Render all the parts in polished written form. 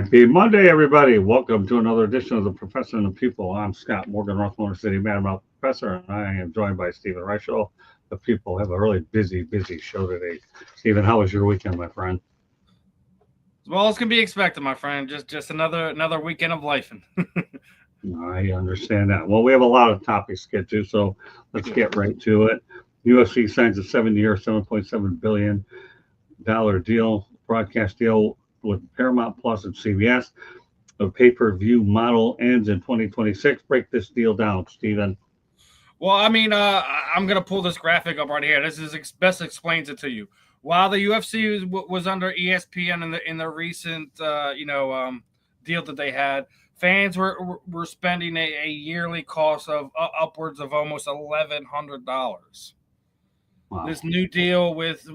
Happy Monday, everybody. Welcome to another edition of the Professor and the People. I'm Scott Morgan, North Motor City Madam Professor, and I am joined by Stephen Reichel. The people have a really busy show today. Stephen, how was your weekend, my friend? Well, as can be expected, my friend. Just another weekend of life. I understand that. Well, we have a lot of topics to get to, so let's get right to it. UFC signs a 7-year, $7.7 billion broadcast deal with Paramount Plus and CBS. The pay-per-view model ends in 2026. Break this deal down, Stephen. Well, I mean, I'm gonna pull this graphic up right here. This is best explains it to you. While the UFC was under ESPN in the recent deal that they had, fans were spending a yearly cost of upwards of almost $1,100. Wow. This new deal with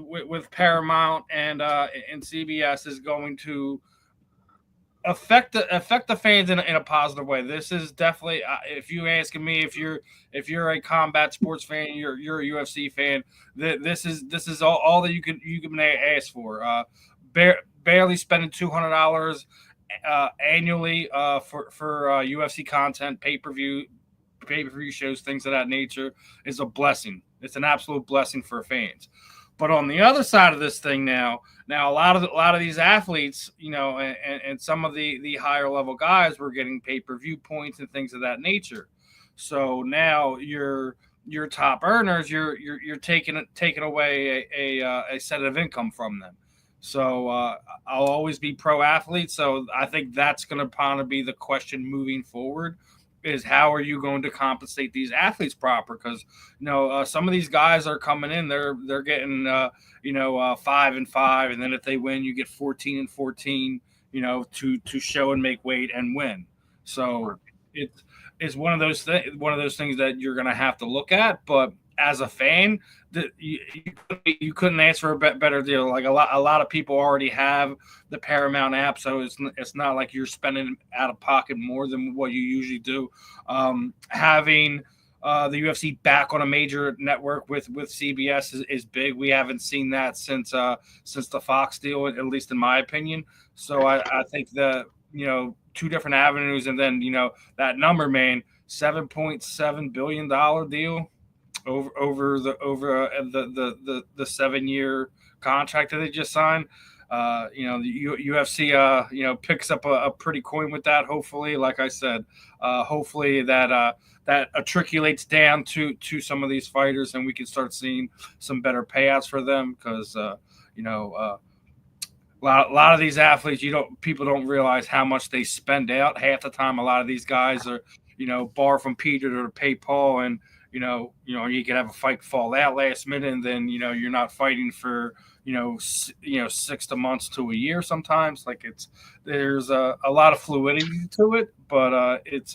Paramount and CBS is going to affect the fans in a positive way. This is definitely, if you asking me, if you're a combat sports fan, you're a UFC fan. This is all that you can ask for. Barely spending $200 annually for UFC content, pay per view shows, things of that nature is a blessing. It's an absolute blessing for fans. But on the other side of this thing now a lot of these athletes, and some of the higher level guys were getting pay per view points and things of that nature. So now your top earners, you're taking away a set of income from them. So I'll always be pro athlete. So I think that's going to probably be the question moving forward is how are you going to compensate these athletes proper? Because some of these guys are coming in, they're getting 5-5, and then if they win, you get 14-14. To show and make weight and win. So it's one of those things that you're going to have to look at. But as a fan, you couldn't ask for a better deal. Like a lot of people already have the Paramount app, so it's not like you're spending out of pocket more than what you usually do. Having the UFC back on a major network with CBS is big. We haven't seen that since the Fox deal, at least in my opinion. So I think the two different avenues, and then that number, man, $7.7 billion deal over the 7-year contract that they just signed. The UFC picks up a pretty coin with that. Hopefully, like I said, hopefully that matriculates down to some of these fighters, and we can start seeing some better payouts for them because a lot of these athletes, people don't realize how much they spend out. Half the time, a lot of these guys are, borrow from Peter to pay Paul, and you can have a fight fall out last minute, and then you're not fighting for 6 months to a year. Sometimes, like there's a lot of fluidity to it, but it's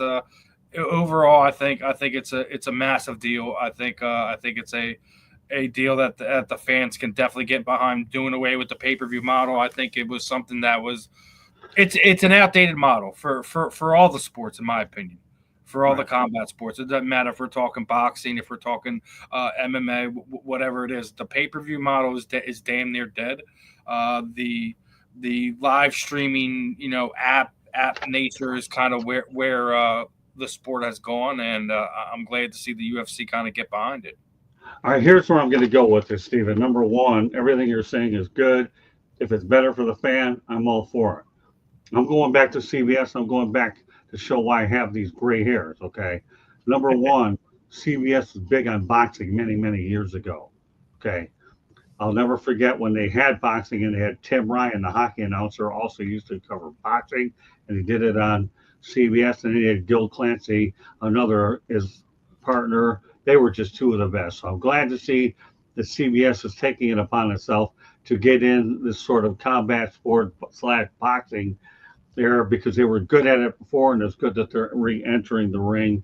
overall, I think it's a massive deal. I think it's a deal that the fans can definitely get behind. Doing away with the pay per view model, I think it was something that was it's an outdated model for all the sports, in my opinion. For all the Right. combat sports, it doesn't matter if we're talking boxing, if we're talking MMA, whatever it is. The pay per view model is damn near dead. The live streaming, app nature is kind of where the sport has gone, and I'm glad to see the UFC kind of get behind it. All right, here's where I'm going to go with this, Stephen. Number one, everything you're saying is good. If it's better for the fan, I'm all for it. I'm going back to CBS. I'm going back to show why I have these gray hairs. Okay. Number one, CBS was big on boxing many years ago. Okay. I'll never forget when they had boxing and they had Tim Ryan, the hockey announcer, also used to cover boxing, and he did it on CBS. And he had Gil Clancy, another his partner. They were just two of the best. So I'm glad to see that CBS is taking it upon itself to get in this sort of combat sport slash boxing there because they were good at it before, and it's good that they're re-entering the ring,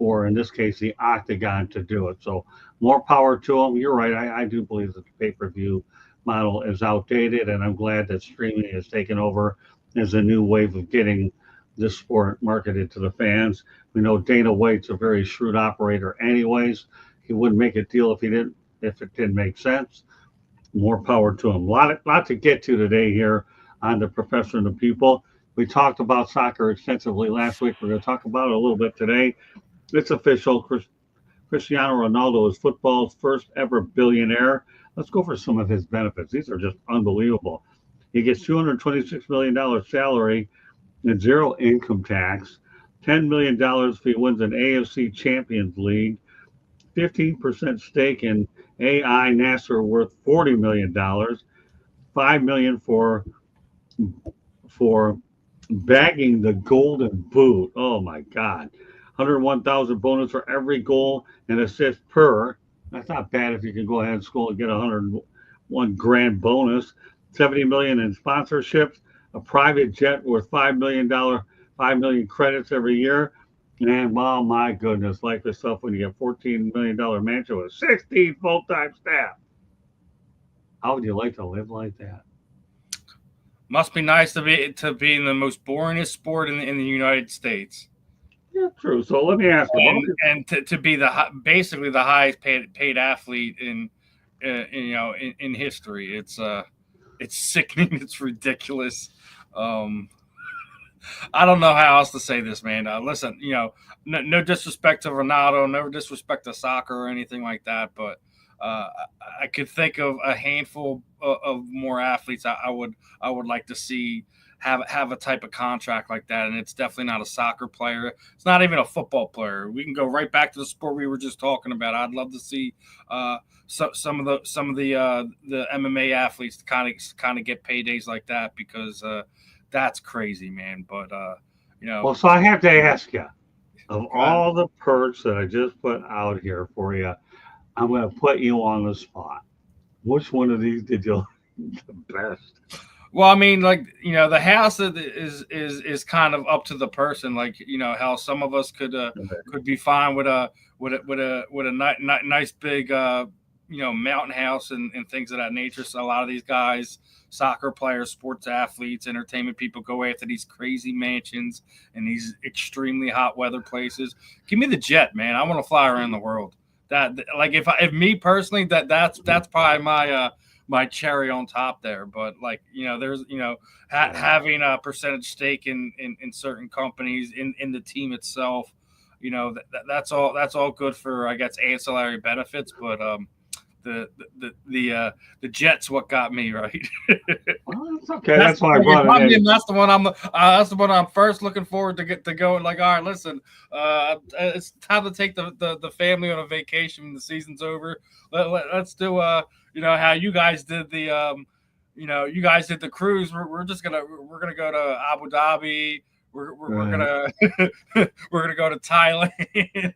or in this case, the octagon to do it. So more power to them. You're right. I do believe that the pay-per-view model is outdated, and I'm glad that streaming has taken over as a new wave of getting this sport marketed to the fans. We know Dana White's a very shrewd operator, anyways. He wouldn't make a deal if it didn't make sense. More power to him. A lot to get to today here on the Professor and the People. We talked about soccer extensively last week. We're going to talk about it a little bit today. It's official. Cristiano Ronaldo is football's first ever billionaire. Let's go for some of his benefits. These are just unbelievable. He gets $226 million salary and zero income tax, $10 million if he wins an AFC Champions League, 15% stake in AI Nasser worth $40 million, $5 million for bagging the golden boot. Oh my God. 101,000 bonus for every goal and assist per. That's not bad if you can go ahead and score and get 101 grand bonus. 70 million in sponsorships, a private jet worth $5 million, 5 million credits every year. And oh my goodness, like this stuff when you get $14 million mansion with 16 full-time staff. How would you like to live like that? Must be nice to be in the most boringest sport in the United States. Yeah, true. So let me ask you, to be basically the highest paid athlete in history. It's sickening. It's ridiculous. Um, I don't know how else to say this, man. Listen, no disrespect to Ronaldo, no disrespect to soccer or anything like that, but uh, I could think of a handful of more athletes I would like to see have a type of contract like that, and it's definitely not a soccer player. It's not even a football player. We can go right back to the sport we were just talking about. I'd love to see some of the MMA athletes kind of get paydays like that because that's crazy, man. But well, so I have to ask you, of God, all the perks that I just put out here for you, I'm going to put you on the spot. Which one of these did you like the best? well, I mean, like the house is kind of up to the person. Like how some of us could be fine with a nice big mountain house and things of that nature. So a lot of these guys, soccer players, sports athletes, entertainment people, go after these crazy mansions and these extremely hot weather places. Give me the jet, man. I want to fly around the world. That like if me personally, that's probably my cherry on top there. But like there's having a percentage stake in certain companies in the team itself. That's all good for I guess ancillary benefits, but the Jets what got me right. Well, that's okay. That's why I brought it in. That's the one I'm first looking forward to get to go. Like, all right, listen, it's time to take the family on a vacation. The season's over. Let's do how you guys did you guys did the cruise. We're gonna go to Abu Dhabi. We're gonna we're gonna go to Thailand.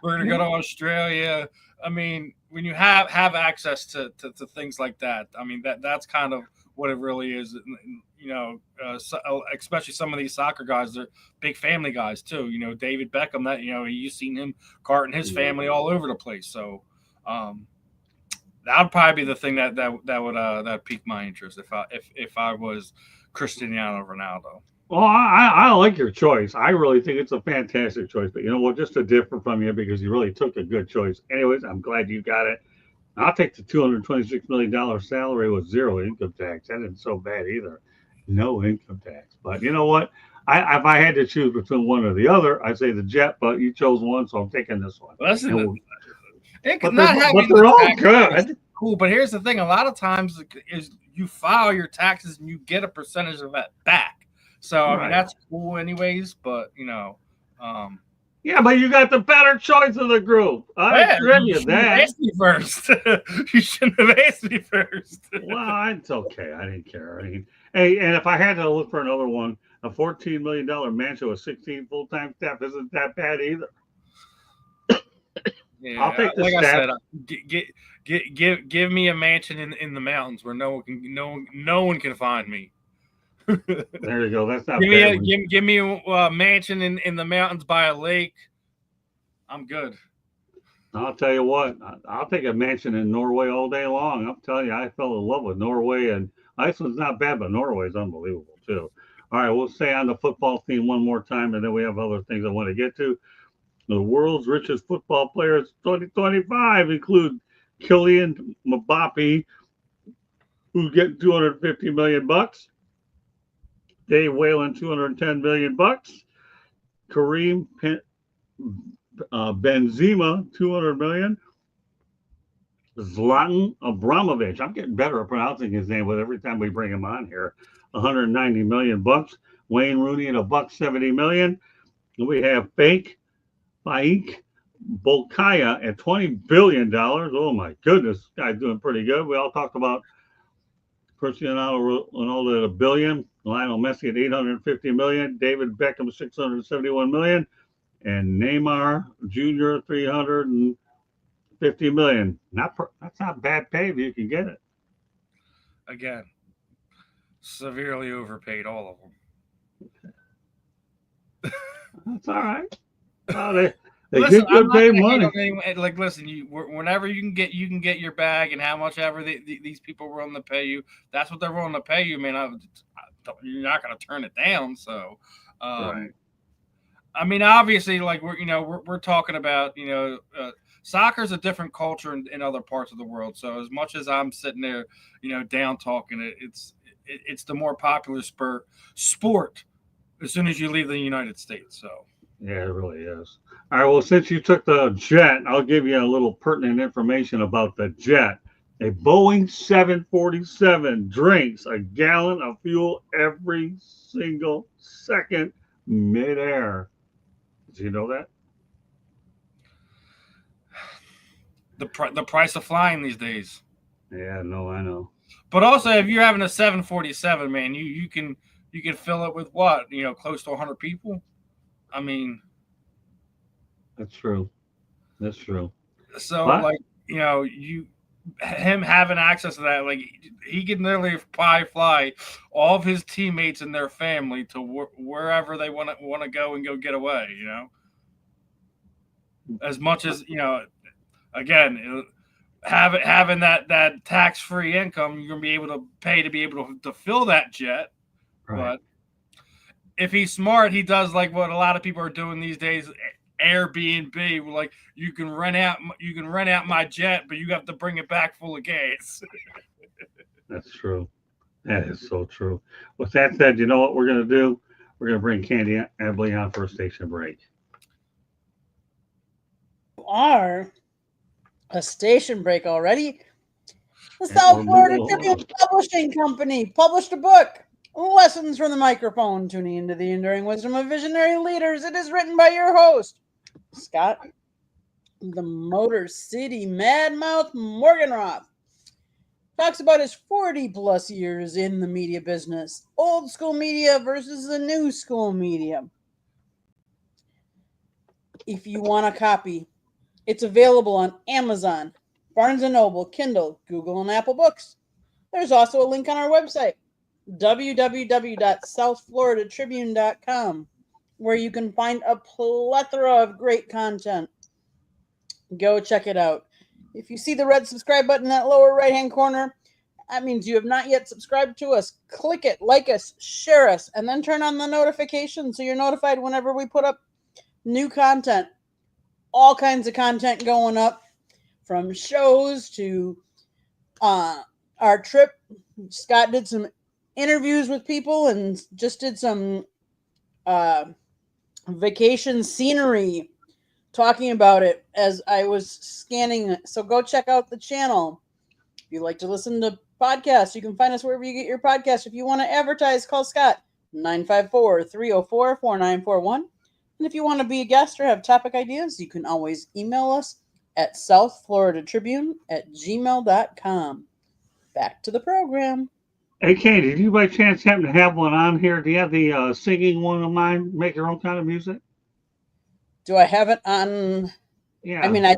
We're gonna go to Australia. I mean, when you have access to things like that, I mean that's kind of what it really is. Especially some of these soccer guys, they're big family guys too. David Beckham. That you've seen him carting his family all over the place. So that would probably be the thing that would pique my interest if I was Cristiano Ronaldo. Well, I like your choice. I really think it's a fantastic choice. But you know what? Just to differ from you because you really took a good choice. Anyways, I'm glad you got it. I'll take the $226 million salary with zero income tax. That isn't so bad either. No income tax. But you know what? If I had to choose between one or the other, I'd say the jet. But you chose one, so I'm taking this one. Well, but they're all good. Cool. But here's the thing: a lot of times is you file your taxes and you get a percentage of that back. So I mean that's cool, anyways. But yeah, but you got the better choice of the group. I give you that. Asked me first. You shouldn't have asked me first. Well, it's okay. I didn't care. I mean, hey, and if I had to look for another one, a $14 million mansion with 16 full-time staff isn't that bad either. Yeah, I'll take the like staff. I said, give me a mansion in the mountains where no one can find me. There you go. That's not bad. Give me a mansion in the mountains by a lake. I'm good. I'll tell you what. I'll take a mansion in Norway all day long. I'm telling you, I fell in love with Norway, and Iceland's not bad, but Norway is unbelievable too. All right, we'll stay on the football theme one more time, and then we have other things I want to get to. The world's richest football players 2025 include Kylian Mbappe, who's getting $250 million. Dave Whalen, 210 million bucks. Kareem Benzema, 200 million. Zlatan Abramovich. I'm getting better at pronouncing his name with every time we bring him on here. 190 million bucks. Wayne Rooney at $170 million. And we have Faik Bolkaya at $20 billion. Oh my goodness, this guy's doing pretty good. We all talked about Cristiano Ronaldo at $1 billion, Lionel Messi at 850 million, David Beckham 671 million, and Neymar Jr. 350 million. That's not bad pay if you can get it. Again, severely overpaid, all of them. That's all right. Oh, they Listen, get good paid money. Like, listen, whenever you can get your bag, and how much ever these people are willing to pay you, that's what they're willing to pay you, man. You're not going to turn it down. So, Right. I mean, obviously, like we're talking about, soccer's a different culture in other parts of the world. So as much as I'm sitting there, down talking it, it's the more popular sport as soon as you leave the United States. So. Yeah, it really is. All right, well, since you took the jet, I'll give you a little pertinent information about the jet. A Boeing 747 drinks a gallon of fuel every single second midair. Did you know that? The price of flying these days. Yeah, no, I know. But also, if you're having a 747, man, you can fill it with what, close to 100 people. I mean, that's true. That's true. So, like, him having access to that, like, he can literally probably fly all of his teammates and their family to wherever they want to go and go get away. As much as again, having that tax-free income, you're gonna be able to pay to be able to fill that jet, right. But if he's smart, he does like what a lot of people are doing these days, Airbnb. Like, you can rent out my jet, but you have to bring it back full of gas. That's true. That is so true. With that said, you know what we're going to do? We're going to bring Candy Abley on for a station break. Are a station break already? The South Florida Tribune Publishing Company published a book, Lessons from the Microphone, tuning into the enduring wisdom of visionary leaders. It is written by your host, Scott, the Motor City Madmouth Morganroth. Talks about his 40-plus years in the media business, old school media versus the new school media. If you want a copy, it's available on Amazon, Barnes & Noble, Kindle, Google, and Apple Books. There's also a link on our website, www.southfloridatribune.com, where you can find a plethora of great content. Go check it out. If you see the red subscribe button in that lower right-hand corner, that means you have not yet subscribed to us. Click it, like us, share us, and then turn on the notifications so you're notified whenever we put up new content. All kinds of content going up, from shows to our trip. Scott did some interviews with people and just did some vacation scenery talking about it as I was scanning. So go check out the channel. If you like to listen to podcasts, you can find us wherever you get your podcasts. If you want to advertise, call Scott, 954-304-4941. And if you want to be a guest or have topic ideas, you can always email us at southfloridatribune@gmail.com. Back to the program. Hey, Katie, did you by chance happen to have one on here? Do you have the singing one of mine, Make Your Own Kind of Music? Do I have it on? Yeah. I mean, I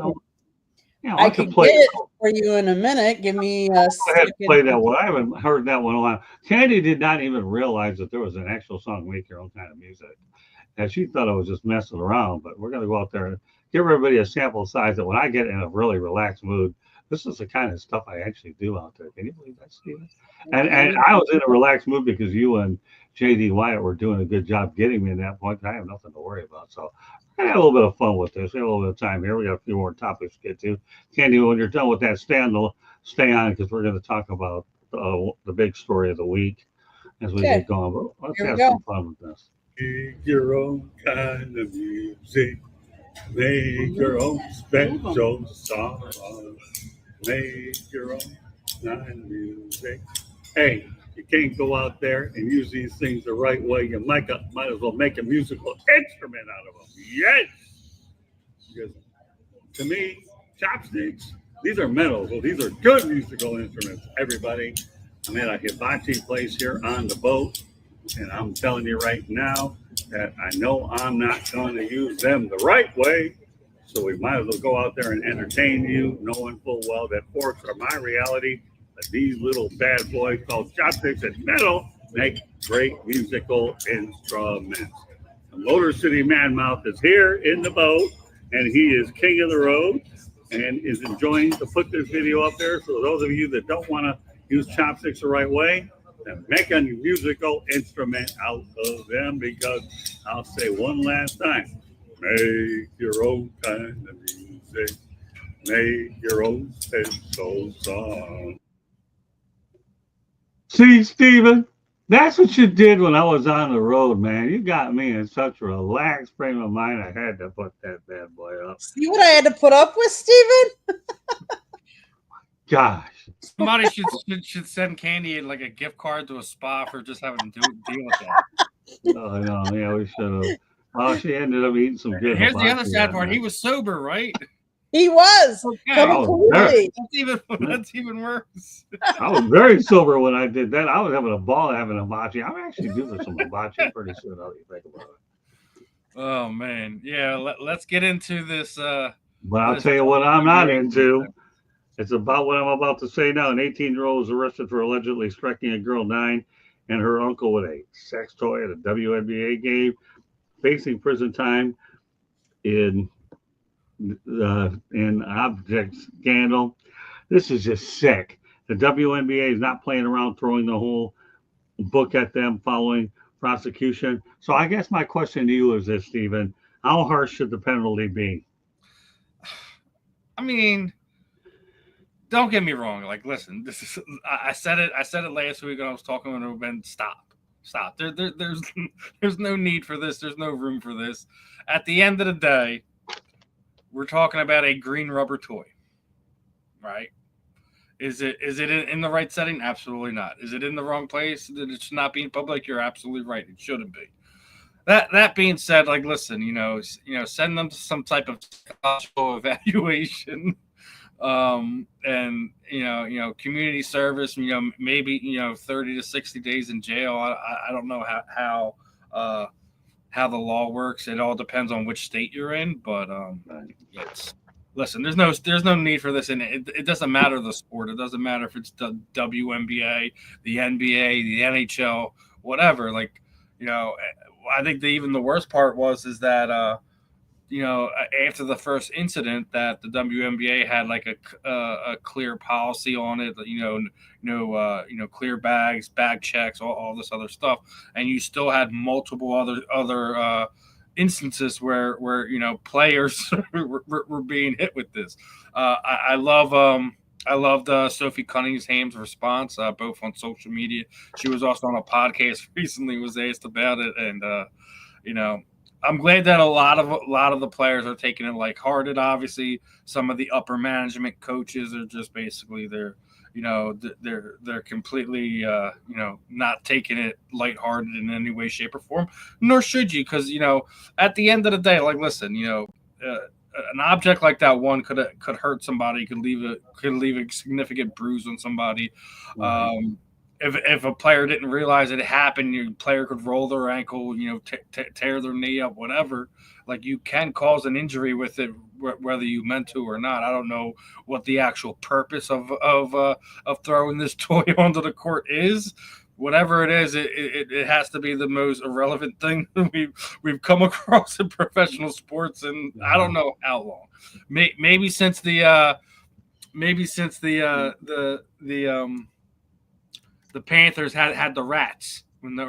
could play get it for you in a minute. Give me a second. Play that one. I haven't heard that one in a while. Candy did not even realize that there was an actual song, Make Your Own Kind of Music. And she thought I was just messing around, but we're going to go out there and give everybody a sample size that when I get in a really relaxed mood, this is the kind of stuff I actually do out there. Can you believe that, Steven? And I was in a relaxed mood because you and JD Wyatt were doing a good job getting me in that point. I have nothing to worry about. So I had a little bit of fun with this. We have a little bit of time here. We got a few more topics to get to. Candy, when you're done with that, stay on because we're going to talk about the big story of the week. as we Okay. get going. But let's Here we have go. some fun with this. Make your own kind of music. Make your own special song. Make your own kind of music. Hey, you can't go out there and use these things the right way. You might as well make a musical instrument out of them. Yes! Because to me, chopsticks, these are metal, so these are good musical instruments, everybody. I'm at a hibachi place here on the boat, and I'm telling you right now that I know I'm not going to use them the right way. So we might as well go out there and entertain you, knowing full well that forks are my reality, that these little bad boys called chopsticks and metal make great musical instruments. The Motor City Madmouth is here in the boat, and he is king of the road and is enjoying to put this video up there. So those of you that don't want to use chopsticks the right way, then make a musical instrument out of them, because I'll say one last time, make your own kind of music. Make your own special song. See, Steven, that's what you did when I was on the road, man. You got me in such a relaxed frame of mind. I had to put that bad boy up. See what I had to put up with, Steven? Gosh. Somebody should send Candy like a gift card to a spa for just having to deal with that. Oh, no, yeah, we should have. Well, she ended up eating some good. And here's the other hibachi sad that part. night. He was sober, right? He was. Okay. Completely. That's even worse. I was very sober when I did that. I was having a ball having hibachi. I'm actually doing some hibachi pretty soon. How do you think about it? Oh man, yeah. Let's get into this. But I'll tell you what I'm not into. It's about what I'm about to say now. An 18-year-old was arrested for allegedly striking a girl 9 and her uncle with a sex toy at a WNBA game, facing prison time in object scandal. This is just sick. The WNBA is not playing around throwing the whole book at them following prosecution. So I guess my question to you is this, Stephen. How harsh should the penalty be? I mean, don't get me wrong. Like, listen, this is. I said it last week when I was talking with Ben. Stop. There's no need for this. There's no room for this. At the end of the day, we're talking about a green rubber toy, right? Is it in the right setting? Absolutely not. Is it in the wrong place that it should not be in public? You're absolutely right. It shouldn't be. That being said, like, listen, send them to some type of psychological evaluation, and community service. Maybe 30 to 60 days in jail. I don't know how the law works. It all depends on which state you're in, but listen, there's no need for this, and it doesn't matter the sport. It doesn't matter if it's the WNBA, the NBA, the NHL, whatever. Like, I think even the worst part is that after the first incident, that the WNBA had like a clear policy on it, clear bags, bag checks, all this other stuff, and you still had multiple other instances where players were being hit with this. I loved Sophie Cunningham's response, both on social media. She was also on a podcast recently, was asked about it, and I'm glad that a lot of the players are taking it lighthearted. Obviously, some of the upper management coaches are just basically they're completely not taking it lighthearted in any way, shape, or form. Nor should you, because at the end of the day, like, listen, an object like that could hurt somebody, could leave a significant bruise on somebody. If a player didn't realize it happened, your player could roll their ankle, tear their knee up, whatever. Like, you can cause an injury with it, whether you meant to or not. I don't know what the actual purpose of throwing this toy onto the court is. Whatever it is, it has to be the most irrelevant thing we've come across in professional sports, and I don't know how long. Maybe since the Panthers had the Rats when they're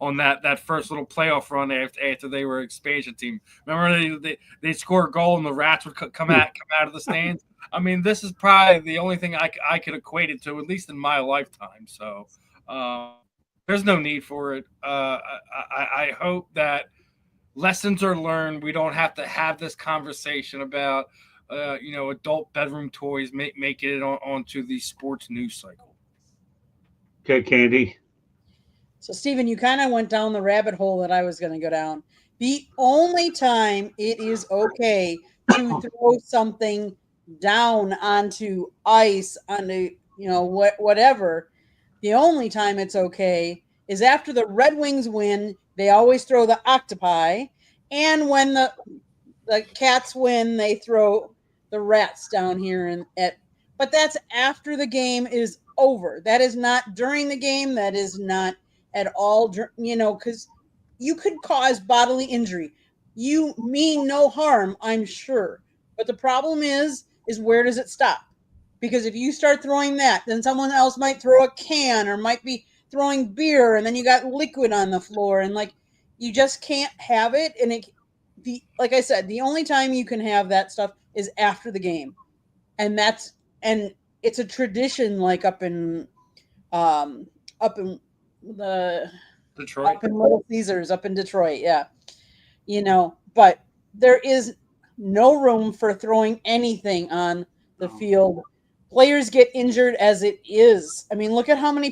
on that first little playoff run after they were expansion team. Remember they score a goal and the Rats would come out of the stands. I mean, this is probably the only thing I could equate it to, at least in my lifetime. So, There's no need for it. I hope that lessons are learned. We don't have to have this conversation about, adult bedroom toys making it onto the sports news cycle. Okay, Candy. So, Stephen, you kind of went down the rabbit hole that I was going to go down. The only time it is okay to throw something down onto ice, onto, whatever, the only time it's okay is after the Red Wings win. They always throw the octopi. And when the Cats win, they throw the rats down here. But that's after the game is over. That is not during the game. That is not at all, because you could cause bodily injury. You mean no harm, I'm sure. But the problem is where does it stop? Because if you start throwing that, then someone else might throw a can or might be throwing beer, and then you got liquid on the floor, and you just can't have it. And like I said, the only time you can have that stuff is after the game, and it's a tradition, like up in the Detroit. up in Little Caesars, up in Detroit, yeah. But there is no room for throwing anything on the field. Players get injured as it is. I mean, look at how many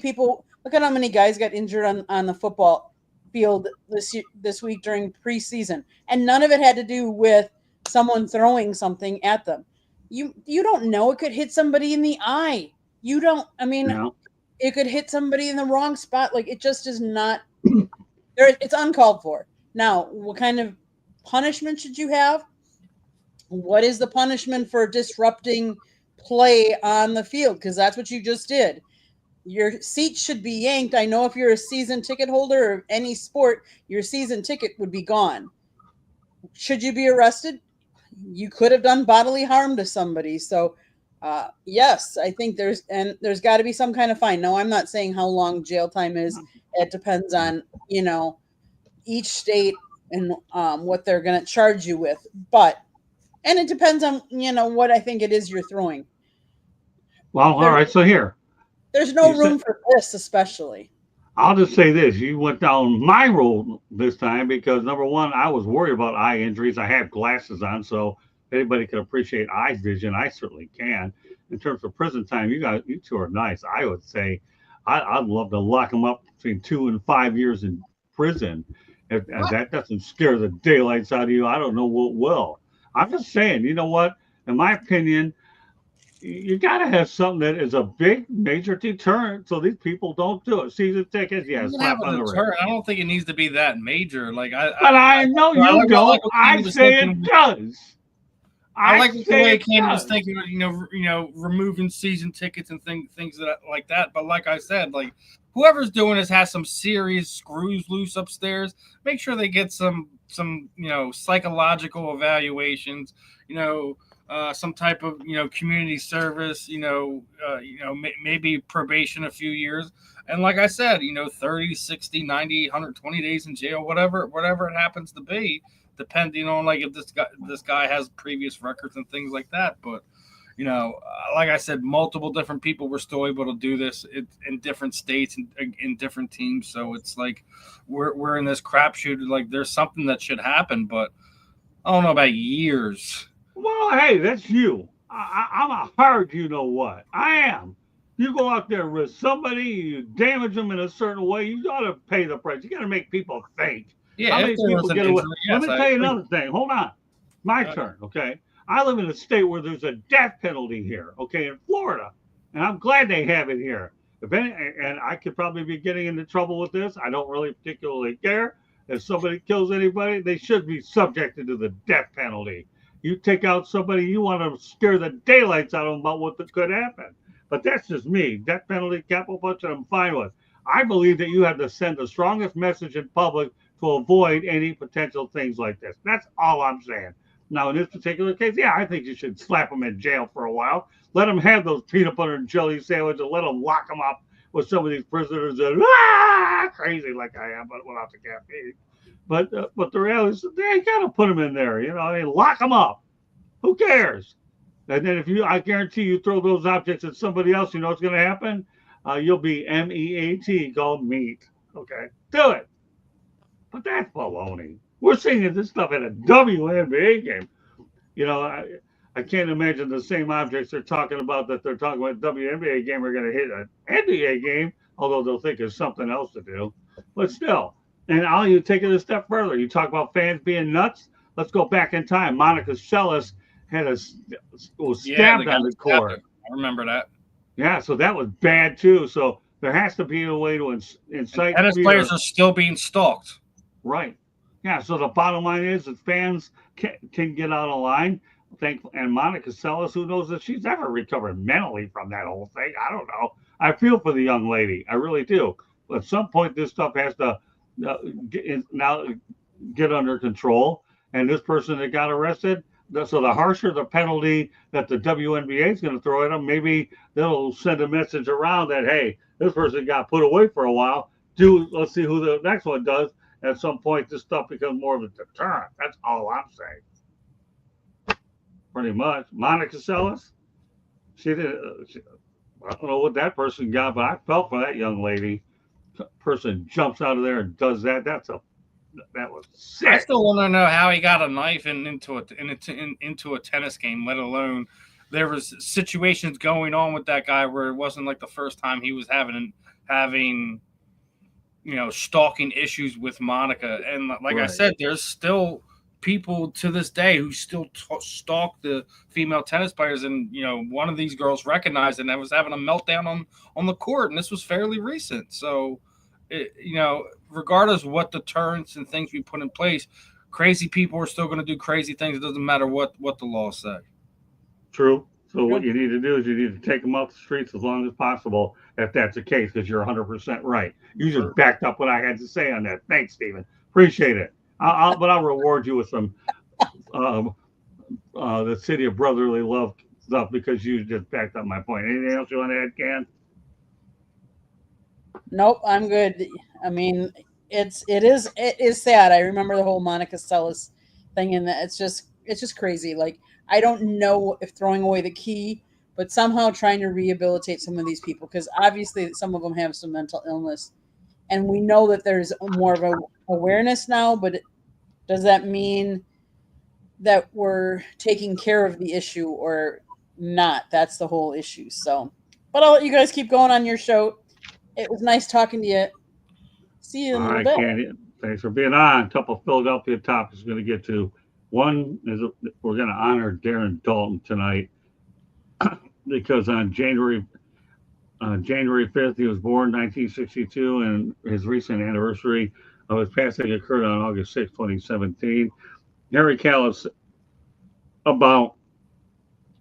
guys got injured on the football field this week during preseason, and none of it had to do with someone throwing something at them. You don't know, it could hit somebody in the eye. You don't. I mean, No. it could hit somebody in the wrong spot. Like, it just is not there. It's uncalled for. Now, what kind of punishment should you have? What is the punishment for disrupting play on the field? Because that's what you just did. Your seat should be yanked. I know if you're a season ticket holder of any sport, your season ticket would be gone. Should you be arrested? You could have done bodily harm to somebody. So, yes, I think there's got to be some kind of fine. No, I'm not saying how long jail time is. It depends on, each state and what they're going to charge you with. And it depends on, what I think it is you're throwing. Well, all right. So here, there's no room for this, especially. I'll just say this. You went down my road this time because, number one, I was worried about eye injuries. I have glasses on, so if anybody can appreciate eye vision, I certainly can. In terms of prison time, you two are nice. I would say I'd love to lock them up between 2 and 5 years in prison. If that doesn't scare the daylights out of you, I don't know what will. I'm just saying, you know what? In my opinion, you got to have something that is a big, major deterrent so these people don't do it. Season tickets, yeah, slap on the wrist. I don't think it needs to be that major. But I know you don't. I say it does. I like the way Candy was thinking, removing season tickets and things like that. But like I said, like, whoever's doing this has some serious screws loose upstairs. Make sure they get some psychological evaluations. Some type of community service. Maybe probation a few years. And like I said, 30, 60, 90, 120 days in jail, whatever it happens to be, depending on like if this guy has previous records and things like that. But like I said, multiple different people were still able to do this in different states and in different teams. So it's like we're in this crapshoot. Like, there's something that should happen, but I don't know about years. Well, hey, that's you. I'm a hard you-know-what. I am. You go out there with somebody, you damage them in a certain way, you got to pay the price. You got to make people think. Yeah, how many people get away? Let me tell you another thing. Hold on. My turn, okay? I live in a state where there's a death penalty here, okay, in Florida. And I'm glad they have it here. And I could probably be getting into trouble with this. I don't really particularly care. If somebody kills anybody, they should be subjected to the death penalty. You take out somebody, you want to scare the daylights out of them about what could happen. But that's just me. Death penalty, capital punishment, I'm fine with. I believe that you have to send the strongest message in public to avoid any potential things like this. That's all I'm saying. Now, in this particular case, yeah, I think you should slap them in jail for a while. Let them have those peanut butter and jelly sandwiches and let them lock them up with some of these prisoners that crazy like I am, but without the caffeine. But the reality is they ain't got to put them in there. Lock them up. Who cares? And then I guarantee you throw those objects at somebody else, you know what's going to happen? You'll be MEAT, called meat. Okay, do it. But that's baloney. We're seeing this stuff at a WNBA game. You know, I can't imagine the same objects they're talking about that they're talking about WNBA game are going to hit an NBA game, although they'll think there's something else to do. But still, and I'll you take it a step further. You talk about fans being nuts. Let's go back in time. Monica Seles was stabbed on the court. I remember that. Yeah, so that was bad too. So there has to be a way to incite tennis fear. Players are still being stalked. Right. Yeah. So the bottom line is that fans can get out of line. And Monica Seles, who knows if she's ever recovered mentally from that whole thing? I don't know. I feel for the young lady. I really do. But at some point, this stuff has to get under control. And this person that got arrested, so the harsher the penalty that the WNBA is going to throw at them, maybe they'll send a message around that, hey, this person got put away for a while. Let's see who the next one does. At some point, this stuff becomes more of a deterrent. That's all I'm saying. Pretty much. Monica Seles, she did. I don't know what that person got, but I felt for that young lady. Person jumps out of there and does that. That was sick. I still want to know how he got a knife into a tennis game, let alone there was situations going on with that guy where it wasn't like the first time he was having stalking issues with Monica. And like I said, there's still people to this day who still stalk the female tennis players. And, one of these girls recognized it and was having a meltdown on the court. And this was fairly recent. So, regardless of what deterrents and things we put in place, crazy people are still going to do crazy things. It doesn't matter what the laws say. True. So what you need to do is you need to take them off the streets as long as possible, if that's the case, because you're 100% right. You just backed up what I had to say on that. Thanks, Stephen. Appreciate it. But I'll reward you with some the City of Brotherly Love stuff because you just backed up my point. Anything else you want to add, Ken? Nope, I'm good. I mean, it is sad. I remember the whole Monica Seles thing, and it's just crazy. Like, I don't know if throwing away the key, but somehow trying to rehabilitate some of these people, because obviously some of them have some mental illness, and we know that there's more of a awareness now. But does that mean that we're taking care of the issue or not? That's the whole issue. So, but I'll let you guys keep going on your show. It was nice talking to you. See you in a little bit. Candy. Thanks for being on. A couple of Philadelphia topics we're going to get to. One is we're going to honor Darren Dalton tonight because on January 5th, he was born 1962, and his recent anniversary of his passing occurred on August 6, 2017. Harry Callis about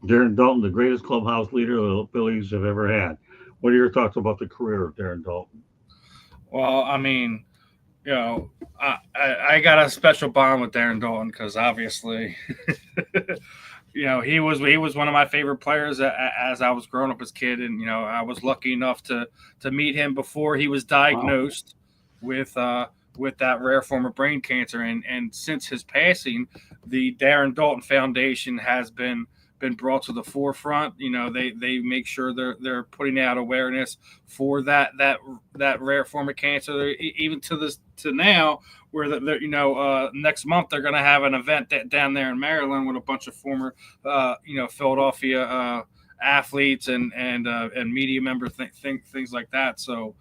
Darren Dalton, the greatest clubhouse leader the Phillies have ever had. What are your thoughts about the career of Darren Dalton? Well, I mean, I got a special bond with Darren Dalton because obviously, he was one of my favorite players as I was growing up as a kid, and I was lucky enough to meet him before he was diagnosed with that rare form of brain cancer, and since his passing, the Darren Dalton Foundation has been brought to the forefront. They make sure they're putting out awareness for that rare form of cancer, even to now, where next month they're going to have an event down there in Maryland with a bunch of former Philadelphia athletes and media member things like that. So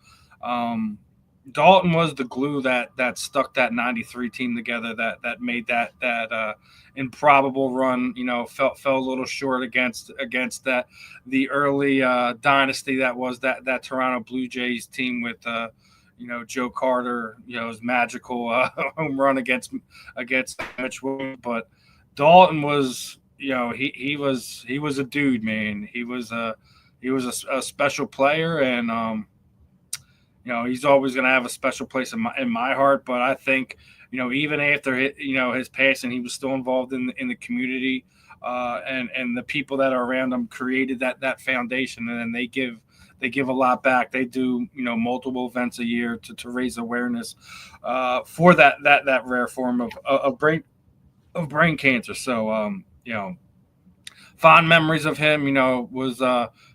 Dalton was the glue that stuck that 93 team together, that made that improbable run, fell a little short against the early dynasty that was that Toronto Blue Jays team with Joe Carter, his magical home run against Mitch Williams. But Dalton was, he was a dude, man. He was a special player, and he's always going to have a special place in my heart. But I think, even after his passing, he was still involved in the community, and the people that are around him created that foundation, and then they give a lot back. They do multiple events a year to raise awareness for that rare form of brain cancer. So fond memories of him. Was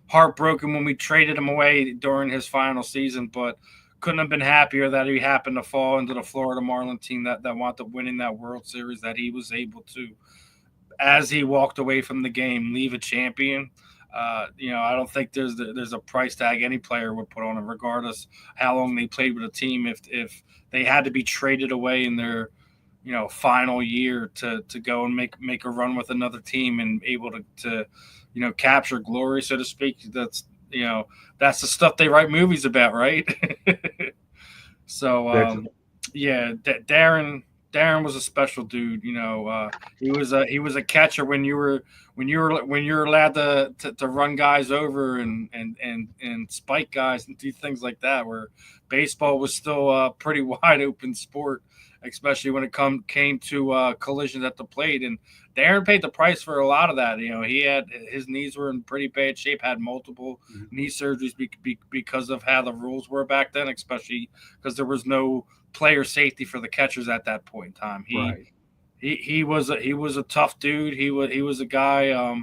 heartbroken when we traded him away during his final season, but couldn't have been happier that he happened to fall into the Florida Marlin team that wound up winning that World Series, that he was able to, as he walked away from the game, leave a champion. I don't think there's a price tag any player would put on it, regardless how long they played with a team. If they had to be traded away in their final year to go and make a run with another team and able to capture glory, so to speak, that's the stuff they write movies about, right? So Darren was a special dude. He was a catcher when you were allowed to run guys over and spike guys and do things like that, where baseball was still a pretty wide open sport, especially when it came to collisions at the plate. And Darren paid the price for a lot of that. His knees were in pretty bad shape, had multiple knee surgeries because of how the rules were back then, especially because there was no player safety for the catchers at that point in time. He was a tough dude. He was a guy,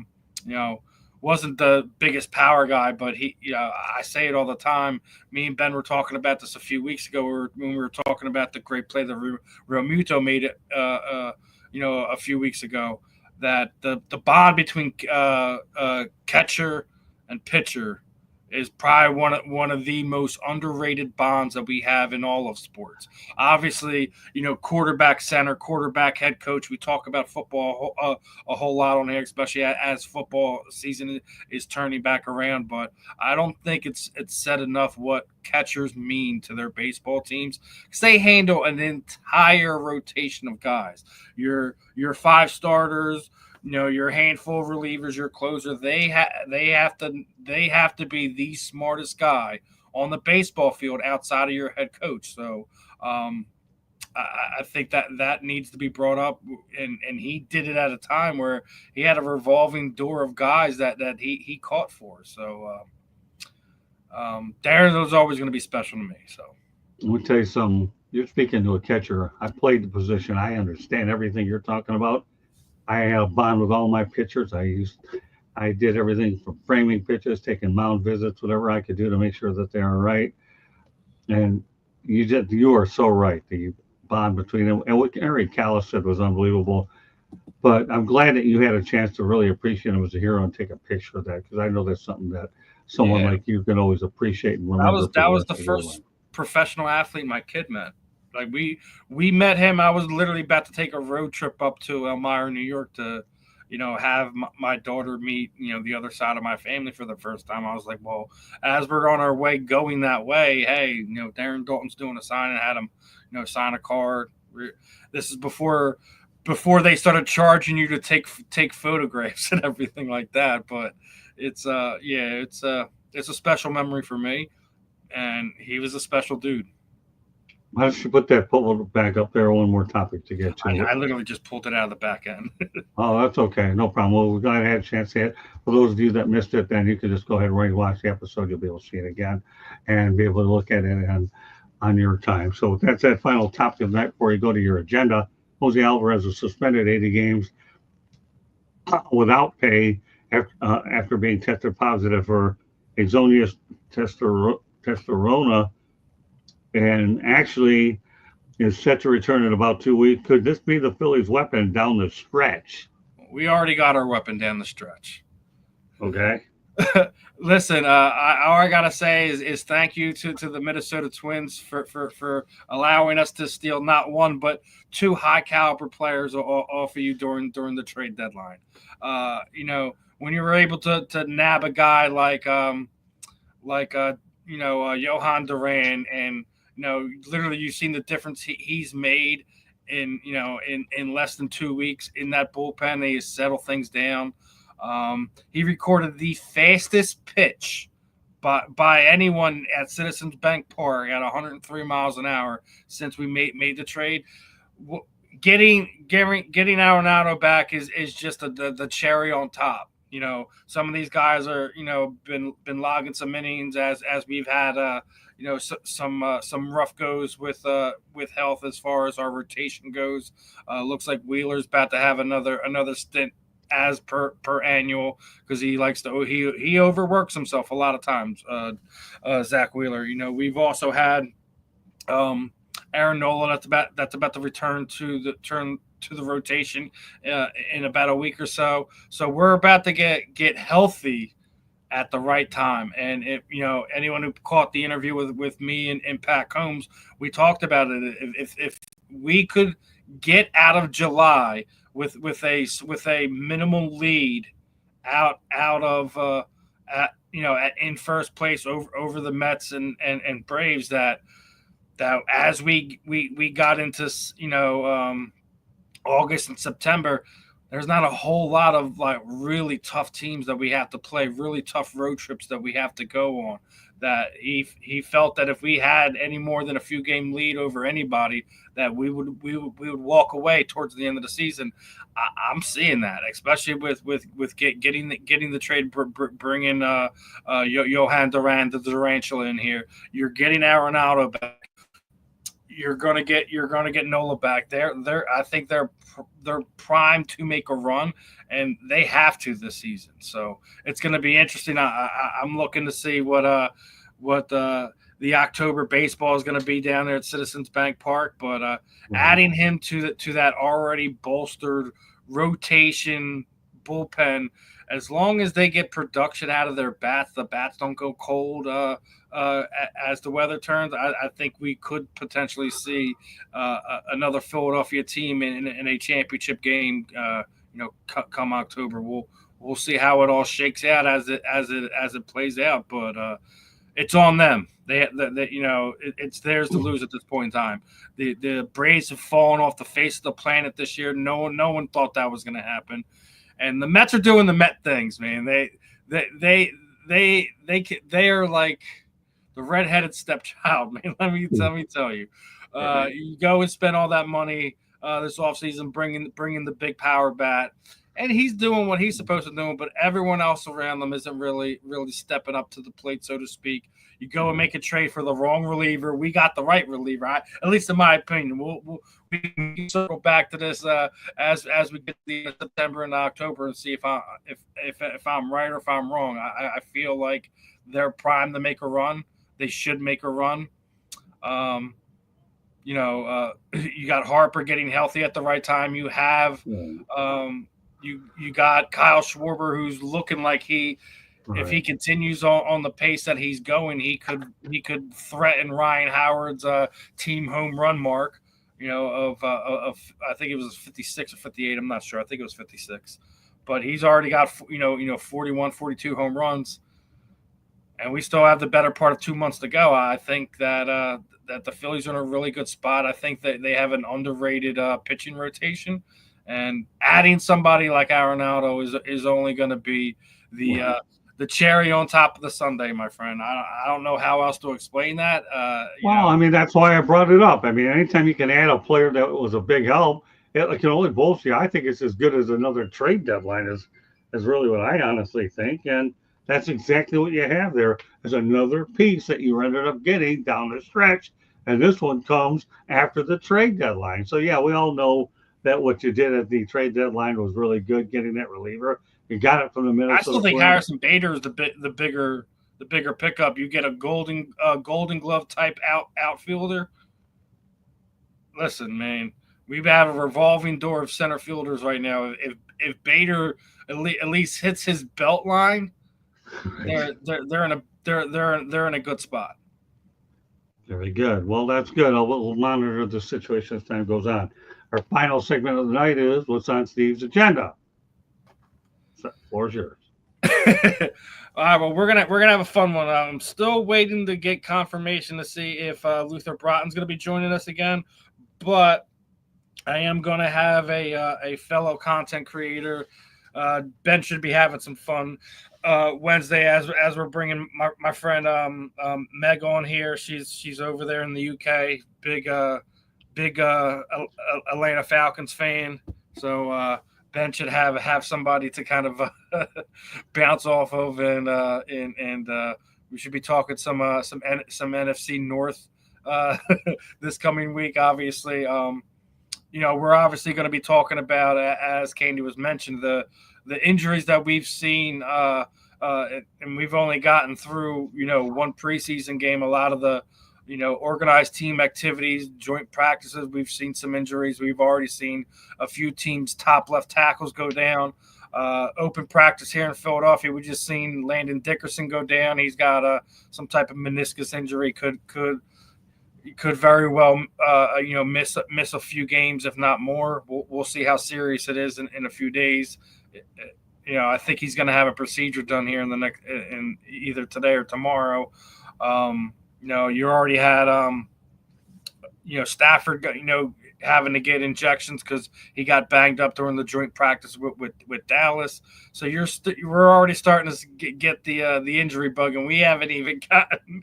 wasn't the biggest power guy, but I say it all the time. Me and Ben were talking about this a few weeks ago when we were talking about the great play that Real Muto made it, a few weeks ago, that the bond between catcher and pitcher is probably one of the most underrated bonds that we have in all of sports. Obviously, quarterback, center, quarterback, head coach. We talk about football a whole lot on here, especially as football season is turning back around. But I don't think it's said enough what catchers mean to their baseball teams, because they handle an entire rotation of guys. Your 5 starters, your handful of relievers, your closer, they have to be the smartest guy on the baseball field outside of your head coach. So I think that needs to be brought up, and he did it at a time where he had a revolving door of guys that he caught for. So Darren was always going to be special to me. So Let me tell you something. You're speaking to a catcher. I played the position. I understand everything you're talking about. I have a bond with all my pitchers. I did everything from framing pitches, taking mound visits, whatever I could do to make sure that they are right. And you are so right. The bond between them and what Eric Callis said was unbelievable. But I'm glad that you had a chance to really appreciate him as a hero and take a picture of that, because I know that's something that someone like you can always appreciate and remember. That was the first professional athlete my kid met. Like we met him. I was literally about to take a road trip up to Elmira, New York to, have my daughter meet, the other side of my family for the first time. I was like, well, as we're on our way going that way, hey, Darren Dalton's doing a sign, and had him, sign a card. This is before they started charging you to take photographs and everything like that. But it's a special memory for me, and he was a special dude. Why don't you put that pull back up there? One more topic to get to. I literally just pulled it out of the back end. Oh, that's okay. No problem. Well, we're glad I had a chance to see it. For those of you that missed it, then you can just go ahead and rewatch the episode. You'll be able to see it again and be able to look at it on your time. So that's that final topic of the night before you go to your agenda. Jose Alvarez was suspended 80 games without pay after being tested positive for exogenous testosterone, and actually is set to return in about 2 weeks. Could this be the Phillies' weapon down the stretch? We already got our weapon down the stretch. Okay. Listen, all I gotta say is thank you to the Minnesota Twins for allowing us to steal not one but 2 high caliber players off of you during the trade deadline. When you were able to nab a guy like Johan Duran, and literally you've seen the difference he's made in less than 2 weeks in that bullpen. They settle things down. He recorded the fastest pitch by anyone at Citizens Bank Park at 103 miles an hour since we made the trade. Getting Arenado back is just the cherry on top. Some of these guys are been logging some innings as we've had some rough goes with health as far as our rotation goes. Looks like Wheeler's about to have another stint as per annual, because he likes to he overworks himself a lot of times. Zach Wheeler. We've also had Aaron Nola, that's about to return to the rotation in about a week or so. So we're about to get healthy at the right time. And anyone who caught the interview with me and Pat Combs, we talked about it. If we could get out of July with a minimal lead out of in first place over the Mets and Braves, that as we got into August and September, there's not a whole lot of like really tough teams that we have to play, really tough road trips that we have to go on. That he felt that if we had any more than a few game lead over anybody, that we would walk away towards the end of the season. I'm seeing that, especially with getting the trade, bringing Johan Duran, the Durantula in here. You're getting Arenado back. You're gonna get Nola back. I think they're primed to make a run, and they have to this season. So it's going to be interesting. I'm looking to see what the October baseball is going to be down there at Citizens Bank Park. But adding him to that already bolstered rotation bullpen, as long as they get production out of their bats, the bats don't go cold as the weather turns. I think we could potentially see another Philadelphia team in a championship game. Come October, we'll see how it all shakes out as it plays out. But it's on them. It's theirs to lose at this point in time. The Braves have fallen off the face of the planet this year. No one thought that was going to happen. And the Mets are doing the Met things, man. They are like the redheaded stepchild, man. Let me tell you. You go and spend all that money this offseason bringing the big power bat, and he's doing what he's supposed to do, but everyone else around them isn't really stepping up to the plate, so to speak. You go and make a trade for the wrong reliever. We got the right reliever, at least in my opinion. We can circle back to this as we get to September and October and see if I'm right or if I'm wrong. I feel like they're primed to make a run. They should make a run. You got Harper getting healthy at the right time. You have you got Kyle Schwarber, who's looking like if he continues on the pace that he's going, he could threaten Ryan Howard's team home run mark. Of I think it was 56 or 58. I'm not sure. I think it was 56. But he's already got 41, 42 home runs, and we still have the better part of 2 months to go. I think that the Phillies are in a really good spot. I think that they have an underrated pitching rotation, and adding somebody like Arenado is only going to be the cherry on top of the sundae, my friend. I don't know how else to explain that. I mean, that's why I brought it up. I mean, anytime you can add a player that was a big help, it can only bolster you. I think it's as good as another trade deadline is really what I honestly think. And that's exactly what you have there. There's another piece that you ended up getting down the stretch. And this one comes after the trade deadline. So, yeah, we all know that what you did at the trade deadline was really good, getting that reliever. You got it from the Minnesota. I still think Harrison Bader is the bigger pickup. You get a Golden Glove type outfielder. Listen, man, we have a revolving door of center fielders right now. If Bader at least hits his belt line, they're in a good spot. Very good. Well, that's good. We'll monitor the situation as time goes on. Our final segment of the night is what's on Steve's agenda. The floor is yours. All right. Well, we're gonna have a fun one. I'm still waiting to get confirmation to see if Luther Broughton's gonna be joining us again, but I am gonna have a fellow content creator. Ben should be having some fun Wednesday as we're bringing my friend Meg on here. She's over there in the UK. Big Atlanta Falcons fan. So Ben should have somebody to kind of bounce off of, and we should be talking some NFC North this coming week. Obviously, we're obviously going to be talking about, as Candy was mentioned, the injuries that we've seen, and we've only gotten through one preseason game. A lot of organized team activities, joint practices. We've seen some injuries. We've already seen a few teams' top left tackles go down. Open practice here in Philadelphia, we just seen Landon Dickerson go down. He's got some type of meniscus injury. Could very well miss a few games, if not more. We'll see how serious it is in a few days. I think he's going to have a procedure done here in either today or tomorrow. You already had Stafford, having to get injections because he got banged up during the joint practice with Dallas. So we're already starting to get the injury bug, and we haven't even gotten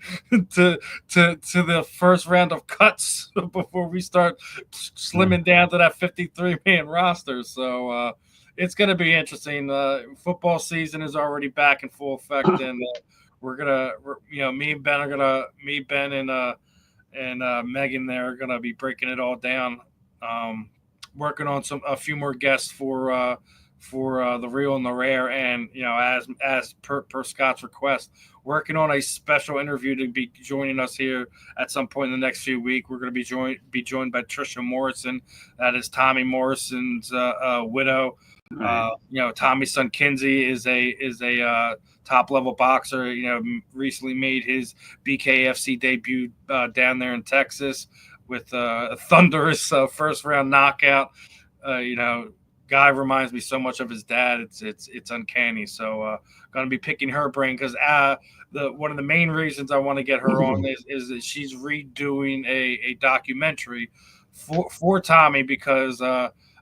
to the first round of cuts before we start slimming down to that 53-man roster. So it's going to be interesting. Football season is already back in full effect, and Ben and Megan there are gonna be breaking it all down, working on a few more guests for the real and the rare, and as per Scott's request, working on a special interview to be joining us here at some point in the next few weeks. We're going to be joined by Trisha Morrison, that is Tommy Morrison's widow. Tommy's son Kinsey is a top level boxer. Recently made his BKFC debut down there in Texas with a thunderous first round knockout. Guy reminds me so much of his dad. It's uncanny. So going to be picking her brain because one of the main reasons I want to get her on is that she's redoing a documentary for Tommy because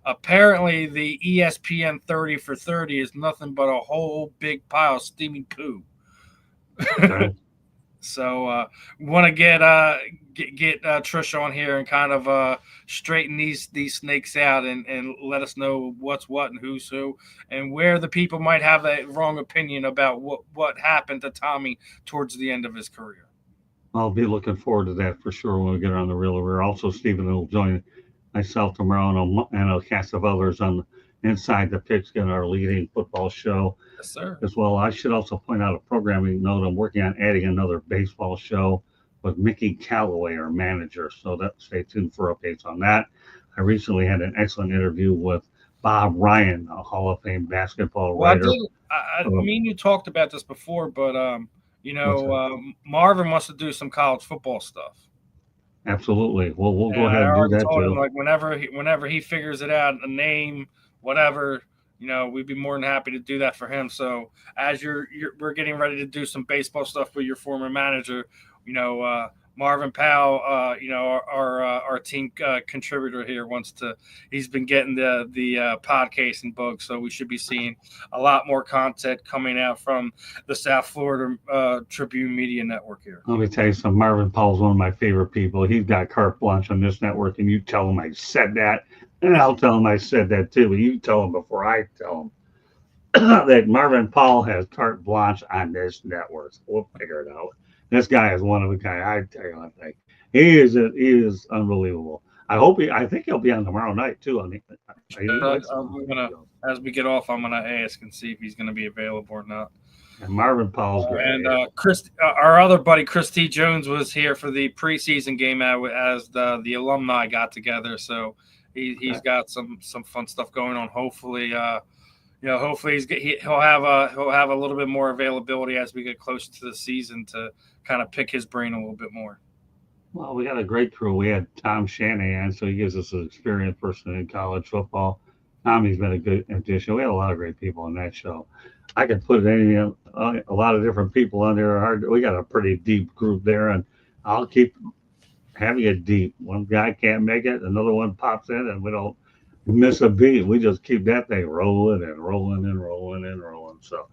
apparently the ESPN 30 for 30 is nothing but a whole big pile of steaming poo. Okay. So want to get Trisha on here and kind of straighten these snakes out and let us know what's what and who's who and where the people might have a wrong opinion about what happened to Tommy towards the end of his career. I'll be looking forward to that for sure when we get on the real. We're also Stephen will join myself tomorrow and a cast of others on Inside the Pigskin, our leading football show. Yes, sir. As well, I should also point out a programming note. I'm working on adding another baseball show with Mickey Callaway, our manager. So stay tuned for updates on that. I recently had an excellent interview with Bob Ryan, a Hall of Fame basketball writer. I mean, you talked about this before, but Marvin wants to do some college football stuff. Absolutely. Well, we'll go ahead and do that too. Like whenever he figures it out, a name, whatever, we'd be more than happy to do that for him. So as we're getting ready to do some baseball stuff with your former manager, Marvin Powell, our team contributor here he's been getting the podcasting bug. So we should be seeing a lot more content coming out from the South Florida Tribune Media Network here. Let me tell you something. Marvin Powell's one of my favorite people. He's got carte blanche on this network, and you tell him I said that, and I'll tell him I said that too. But you tell him before I tell him that Marvin Powell has carte blanche on this network. So we'll figure it out. This guy is one of the guys. I tell you, I think he is unbelievable. I think he'll be on tomorrow night too. As we get off, I'm gonna ask and see if he's gonna be available or not. And Marvin Powell's great. And Chris, our other buddy Chris T. Jones was here for the preseason game as the alumni got together. So he's got some fun stuff going on. Hopefully, hopefully he'll have a little bit more availability as we get closer to the season to kind of pick his brain a little bit more. Well, we got a great crew. We had Tom Shanahan, so he gives us an experienced person in college football. Tommy's been a good addition. We had a lot of great people on that show. I could put a lot of different people on there. We got a pretty deep group there, and I'll keep having it deep. One guy can't make it, another one pops in, and we don't miss a beat. We just keep that thing rolling and rolling and rolling and rolling. So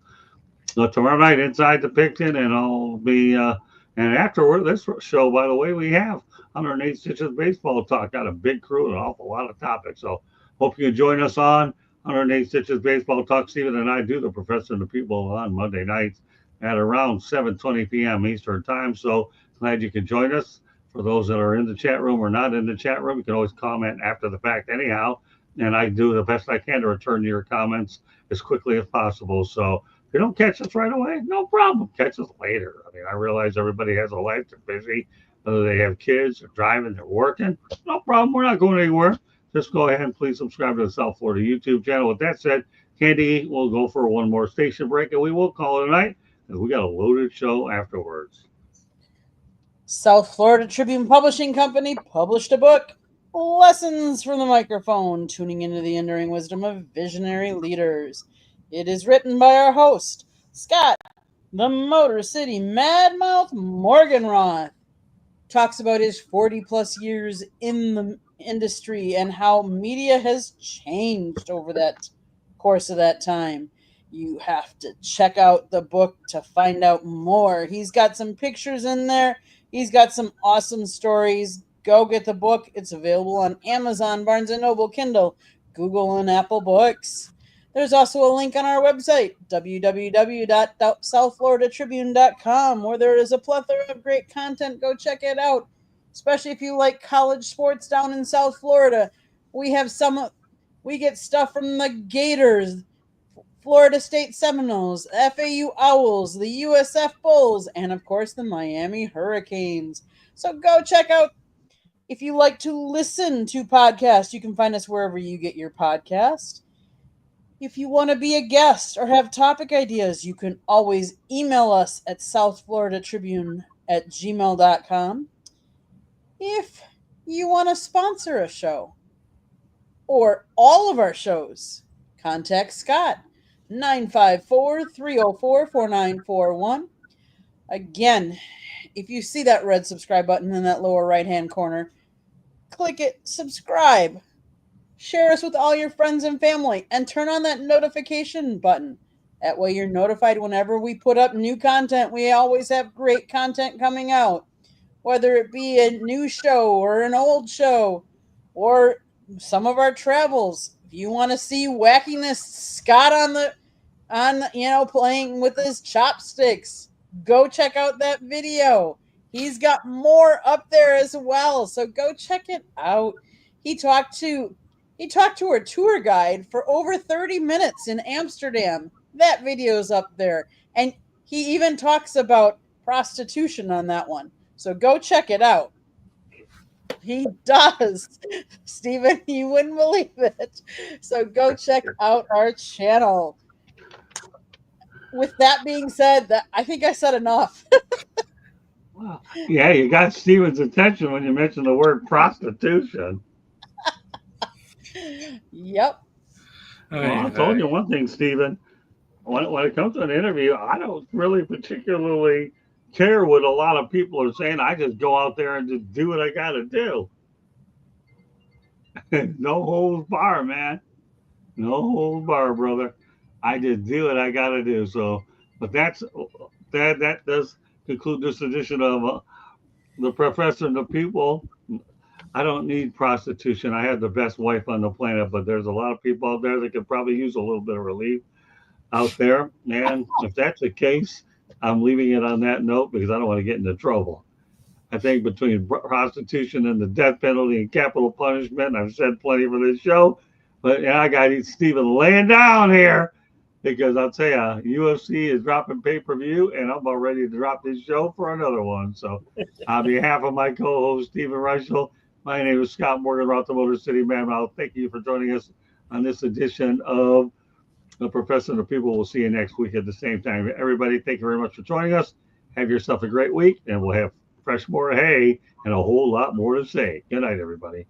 tomorrow night, Inside the Pigskin, and I'll be and afterward, this show, by the way, we have 108 Stitches Baseball Talk. Got a big crew and an awful lot of topics. So hope you can join us on 108 Stitches Baseball Talk. Stephen and I do the Professor and the People on Monday nights at around 7:20 p.m. Eastern Time. So glad you can join us. For those that are in the chat room or not in the chat room, you can always comment after the fact anyhow. And I do the best I can to return your comments as quickly as possible. So if you don't catch us right away, no problem. Catch us later. I mean, I realize everybody has a life. They're busy. whether they have kids, they're driving, they're working. No problem. We're not going anywhere. Just go ahead and please subscribe to the South Florida YouTube channel. With that said, Candy, we'll go for one more station break and we will call it a night because we got a loaded show afterwards. South Florida Tribune Publishing Company published a book, Lessons from the Microphone, Tuning into the Enduring Wisdom of Visionary Leaders. It is written by our host, Scott, the Motor City Madmouth Morganroth. Talks about his 40-plus years in the industry and how media has changed over that course of that time. You have to check out the book to find out more. He's got some pictures in there. He's got some awesome stories. Go get the book. It's available on Amazon, Barnes & Noble, Kindle, Google, and Apple Books. There's also a link on our website, www.southfloridatribune.com, where there is a plethora of great content. Go check it out, especially if you like college sports down in South Florida. We get stuff from the Gators, Florida State Seminoles, FAU Owls, the USF Bulls, and of course the Miami Hurricanes. So go check out. If you like to listen to podcasts, you can find us wherever you get your podcast. If you want to be a guest or have topic ideas, you can always email us at southfloridatribune@gmail.com. If you want to sponsor a show or all of our shows, contact Scott, 954-304-4941. Again, if you see that red subscribe button in that lower right-hand corner, click it, subscribe. Share us with all your friends and family, and turn on that notification button. That way you're notified whenever we put up new content. We always have great content coming out, whether it be a new show or an old show or some of our travels. If you want to see wackiness Scott playing with his chopsticks, go check out that video. He's got more up there as well, so go check it out. He talked to a tour guide for over 30 minutes in Amsterdam. That video's up there. And he even talks about prostitution on that one. So go check it out. He does. Stephen, you wouldn't believe it. So go check out our channel. With that being said, I think I said enough. Wow. Yeah, you got Steven's attention when you mentioned the word prostitution. Yep. Well, I told you one thing, Stephen. When it comes to an interview, I don't really particularly care what a lot of people are saying. I just go out there and just do what I got to do. No holds bar, man. No holds bar, brother. I just do what I got to do. So, but that does conclude this edition of The Professor and the People. I don't need prostitution. I have the best wife on the planet, but there's a lot of people out there that could probably use a little bit of relief out there. And if that's the case, I'm leaving it on that note because I don't want to get into trouble. I think between prostitution and the death penalty and capital punishment, I've said plenty for this show, but I got Stephen laying down here because I'll tell you, UFC is dropping pay-per-view, and I'm about ready to drop this show for another one. So on behalf of my co-host, Stephen Reichel, my name is Scott Morganroth, the Motor City Madmouth. Thank you for joining us on this edition of The Professor and the People. We'll see you next week at the same time. Everybody, thank you very much for joining us. Have yourself a great week, and we'll have fresh more hay and a whole lot more to say. Good night, everybody.